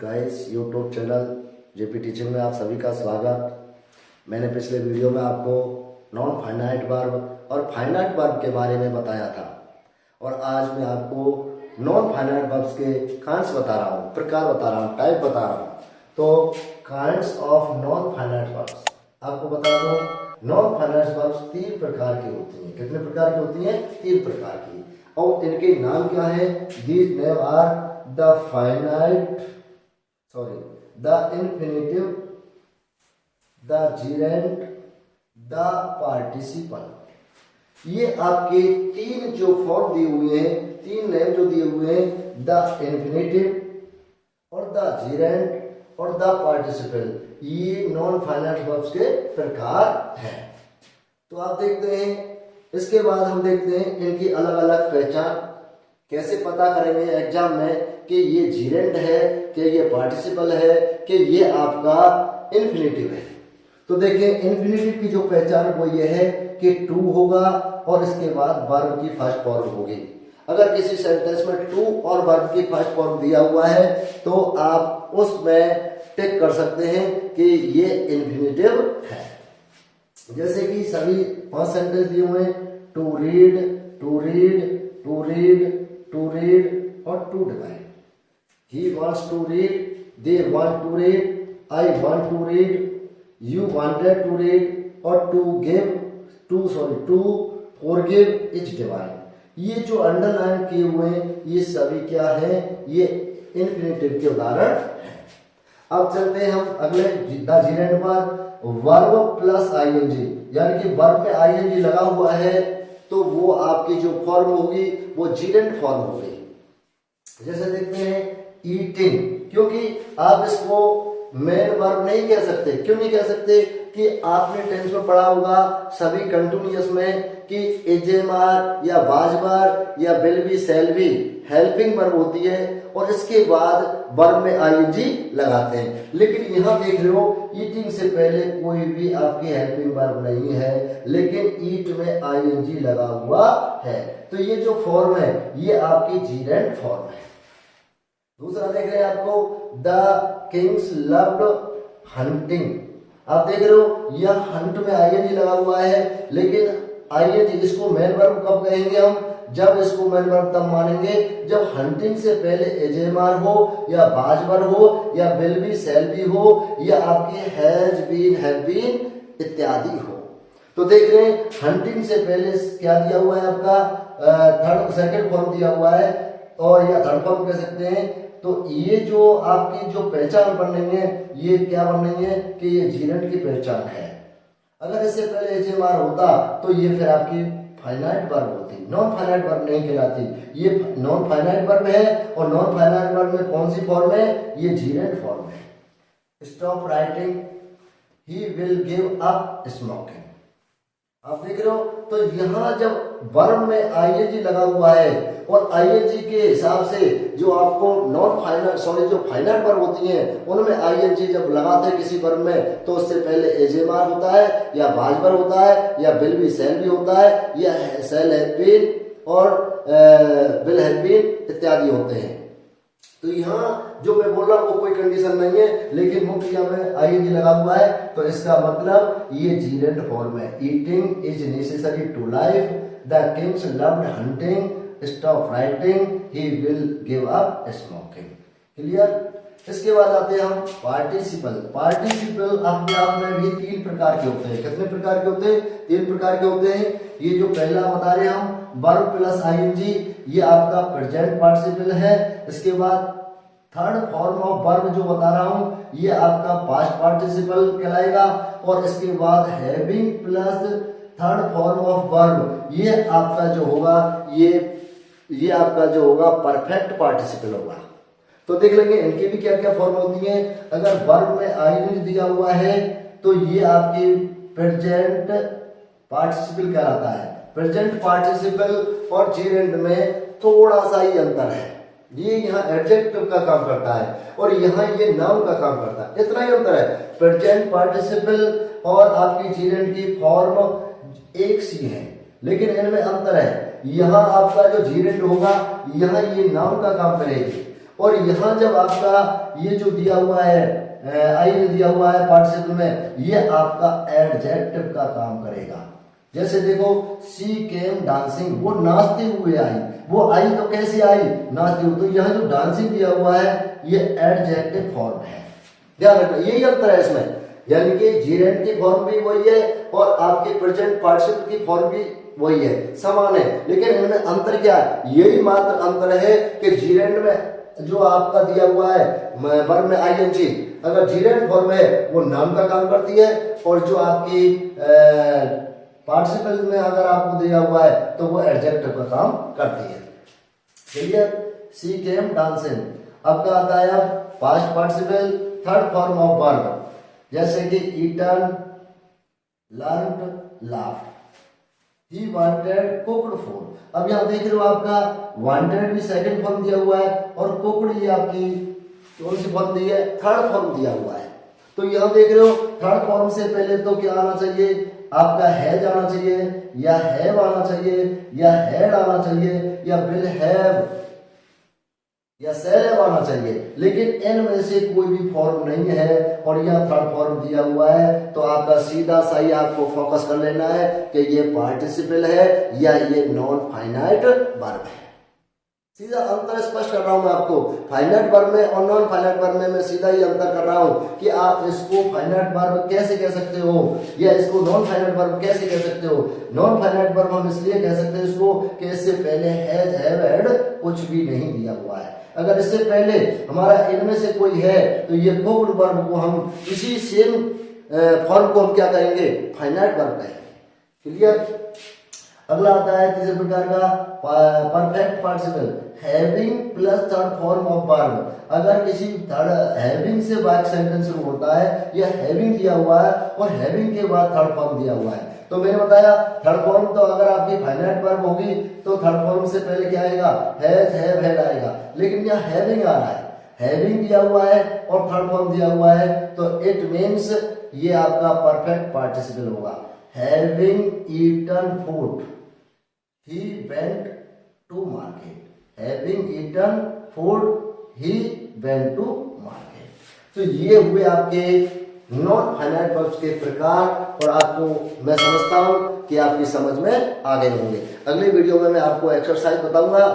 Guys YouTube channel JP teaching में आप सभी का स्वागत। मैंने पिछले वीडियो में आपको नॉन फाइनाइट वर्ब और फाइनाइट वर्ब के बारे में बताया था और आज मैं आपको नॉन फाइनाइट वर्ब्स के काइंड्स बता रहा हूँ, प्रकार बता रहा हूँ, टाइप बता रहा हूँ। तो kinds of non finite verbs आपको बता दूँ, नॉन फाइनाइट वर्ब्स 3 प्रकार की होती हैं। कितने प्रकार की होती हैं? 3 प्रकार की। और इनके नाम क्या है? These name are the infinitive, the gerund, the participle। ये आपके 3 जो फॉर्म दिए हुए हैं, 3 नेम जो दिए हुए हैं, द इन्फिनेटिव और द gerund और द पार्टिसिपल, ये नॉन फाइनाइट वर्ब्स के प्रकार हैं। तो आप देखते हैं, इसके बाद हम देखते हैं इनकी अलग अलग पहचान कैसे पता करेंगे एग्जाम में कि ये जीरेंड है, कि ये पार्टिसिपल है, कि ये आपका इन्फिनेटिव है। तो देखिए इन्फिनेटिव की जो पहचान वो ये है कि टू होगा और इसके बाद वर्ब की फर्स्ट फॉर्म होगी। अगर किसी सेंटेंस में टू और वर्ब की फर्स्ट फॉर्म दिया हुआ है तो आप उसमें टिक कर सकते हैं कि ये इन्फिनेटिव है। जैसे कि सभी 5 सेंटेंस दिए हुए हैं, to read, to read, to read, to read और to divide. He wants to read, they want to read, I want to read, you wanted to read और to forgive is divine। ये जो underline किए हुए हैं ये सभी क्या है? ये इन्फिनेटिव के उदाहरण हैं। अब चलते हैं हम अगले द जीरेंड पर। वर्ब प्लस आईएनजी, यानी कि वर्ब में आईएनजी लगा हुआ है तो वो आपकी जो फॉर्म होगी वो जीरेंड फॉर्म होगी। जैसे देखते हैं ईटिंग, क्योंकि आप इसको मेन वर्ब नहीं कह सकते। क्यों नहीं कह सकते? कि आपने टेंस में पढ़ा होगा सभी कंटिन्यूअस में कि एजेमार या बाजबार या will be shall be helping verb होती है और इसके बाद वर्ब में आईएनजी लगाते हैं। लेकिन यहाँ देख रहे हो ईटिंग से पहले कोई भी आपकी हेल्पिंग वर्ब नहीं है, लेकिन ईट में आईएनजी लगा हुआ है। तो ये जो फॉर्म है ये आपकी जीरेंड फॉर्म है। दूसरा देख रहे हैं आपको द किंग्स लव्ड हंटिंग। आप देख रहे हो यह हंट में आईएनजी लगा हुआ है, लेकिन आईएनजी इसको मेन वर्ब कब कहेंगे हम? जब इसको मेन वर्ब तब मानेंगे जब हंटिंग से पहले एजेमार हो या बाजबर हो या विल बी शैल बी हो या आपके हैज बीन हैव बीन इत्यादि हो। तो देख रहे हैं हंटिंग से पहले क्या दिया हुआ है आपका? सेकंड फॉर्म दिया हुआ है और या थर्ड फॉर्म कह सकते हैं। तो ये जो आपकी जो पहचान बन रही है ये क्या बन रही है कि ये जीरेंड की पहचान है। अगर इससे पहले एजेमार होता तो ये फिर आपकी फाइनाइट वर्ब होती, नॉन फाइनाइट वर्ब नहीं कहलाती। ये नॉन फाइनाइट वर्ब है और नॉन फाइनाइट वर्ब में कौन सी फॉर्म है? ये जीरेंड फॉर्म है। Stop writing, he will give up smoking. आप देख रहे हो तो यहाँ जब वर्ब में आईएनजी लगा हुआ है और आईएनजी के हिसाब से जो आपको जो फाइनाइट वर्ब होती हैं उनमें आईएनजी जब लगाते हैं किसी वर्ब में तो उससे पहले एजेमार होता है या बाजबर होता है या विल बी शैल बी होता है या शैल हैव बीन और विल हैव बीन इत्यादि होते हैं। तो यहाँ जो मैं बोल रहा हूँ वो कोई कंडीशन नहीं है, लेकिन मुख्य में आईएनजी लगा हुआ है तो इसका मतलब ये जीरेंड फॉर्म है। Eating is necessary to life, the kings loved hunting, stop writing, he will give up smoking. Clear? इसके बाद आते हैं हम पार्टिसिपल। पार्टिसिपल अपने आप में भी 3 प्रकार के होते हैं। कितने प्रकार के होते हैं? 3 प्रकार के होते हैं। ये जो पहला बता रहे हैं हम वर्ब प्लस आईएनजी, ये आपका प्रेजेंट पार्टिसिपल है। इसके बाद थर्ड फॉर्म ऑफ वर्ब जो बता रहा हूं ये आपका पास्ट पार्टिसिपल कहलाएगा और इसके बाद having plus third form of verb ये आपका जो होगा ये आपका जो होगा परफेक्ट पार्टिसिपल होगा। तो देख लेंगे इनकी भी क्या क्या फॉर्म होती हैं। अगर वर्ब में आईएनजी दिया हुआ है तो ये आपकी प्रेजेंट पार्टिसिपल कहलाता है। प्रेजेंट पार्टिसिपल और जीरेंड में थोड़ा सा ही अंतर है। ये यहाँ एडजेक्टिव का काम करता है और यहाँ ये नाउन का काम करता है, इतना ही अंतर है। प्रेजेंट पार्टिसिपल और आपकी जीरेंड की फॉर्म एक सी है, लेकिन इनमें अंतर है। यहाँ आपका जो जीरेंड होगा यहाँ ये नाउन का काम करेगी और यहाँ जब आपका ये जो दिया हुआ है आई दिया हुआ है पार्टिसिपल में, ये आपका एडजेक्टिव का काम करेगा। जैसे देखो शी केम डांसिंग, वो नाचते हुए आई, वो आई तो कैसे आई, नाचते हुए। तो यहाँ जो डांसिंग दिया हुआ है ये एडजेक्टिव फॉर्म है, ध्यान रखना यही अंतर है इसमें। यानी कि जीरेंट की फॉर्म भी वही है और आपके प्रेजेंट पार्टिसिपल की फॉर्म भी वही है, समान है, लेकिन इनमें अंतर क्या है, यही मात्र अंतर है कि जीरेंट में जो आपका दिया हुआ है वर्ब में आईएनजी, अगर जीरेंट फॉर्म है वो नाम का काम करती है, और जो आपकी पार्टिसिपल में अगर आपको दिया हुआ है तो वो एडजेक्टिव का काम करती है। क्लियर? She came dancing. अब का आता है past participle third form of verb, जैसे कि eaten, learned, laughed. He wanted cooked food. अब यहाँ देख रहे हो आपका वांटेड भी सेकंड फॉर्म दिया हुआ है और कुक्ड ये आपकी कौन सी फॉर्म दी है, थर्ड फॉर्म दिया हुआ है। तो यहाँ देख रहे हो थर्ड फॉर्म से पहले तो क्या आना चाहिए, आपका हैज आना चाहिए, या हैव आना चाहिए, या हैड आना चाहिए, या विल हैव, या सेल हैव आना चाहिए, लेकिन इन में से कोई भी फॉर्म नहीं है और यह थर्ड फॉर्म दिया हुआ है। तो आपका सीधा सही आपको फोकस कर लेना है कि ये पार्टिसिपल है या ये नॉन फाइनाइट वर्ब है। सीधा अंतर स्पष्ट कर रहा हूं मैं आपको, फाइनाइट वर्ब में और नॉन फाइनाइट वर्ब में मैं सीधा ही अंतर कर रहा हूं कि आप इसको फाइनाइट वर्ब कैसे कह सकते हो या इसको नॉन फाइनाइट वर्ब कैसे कह सकते हो। नॉन फाइनाइट वर्ब हम इसलिए कह सकते हैं इसको कि इससे पहले हैज, हैव, हैड कुछ भी नहीं दिया हुआ है। अगर इससे पहले हमारा इनमें से कोई है तो ये कुक्ड वर्ब को हम इसी सेम फॉर्म को हम क्या कहेंगे, फाइनाइट वर्ब कहेंगे। क्लियर? अगला आता है तीसरे प्रकार का perfect participle, having plus third form of verb. अगर किसी थर्ड हैविंग से वाक्य सेंटेंस शुरू होता है, यह हैविंग दिया हुआ है और हैविंग के बाद थर्ड फॉर्म दिया हुआ है, तो मैंने बताया थर्ड फॉर्म तो अगर आपकी फाइनाइट वर्ब होगी तो थर्ड फॉर्म से पहले क्या आएगा, हैज, हैव, हैड आएगा, लेकिन यह हैविंग आ रहा है, हैविंग दिया हुआ है और थर्ड फॉर्म दिया हुआ है, तो इट मीन्स ये आपका परफेक्ट पार्टिसिपल होगा। Having eaten food, he went to market. Having eaten food, he went to market. तो ये हुए आपके नॉन फाइनाइट वर्ब्स के प्रकार, और आपको मैं समझता हूं कि आपकी समझ में आ गए होंगे। अगली वीडियो में मैं आपको एक्सरसाइज बताऊंगा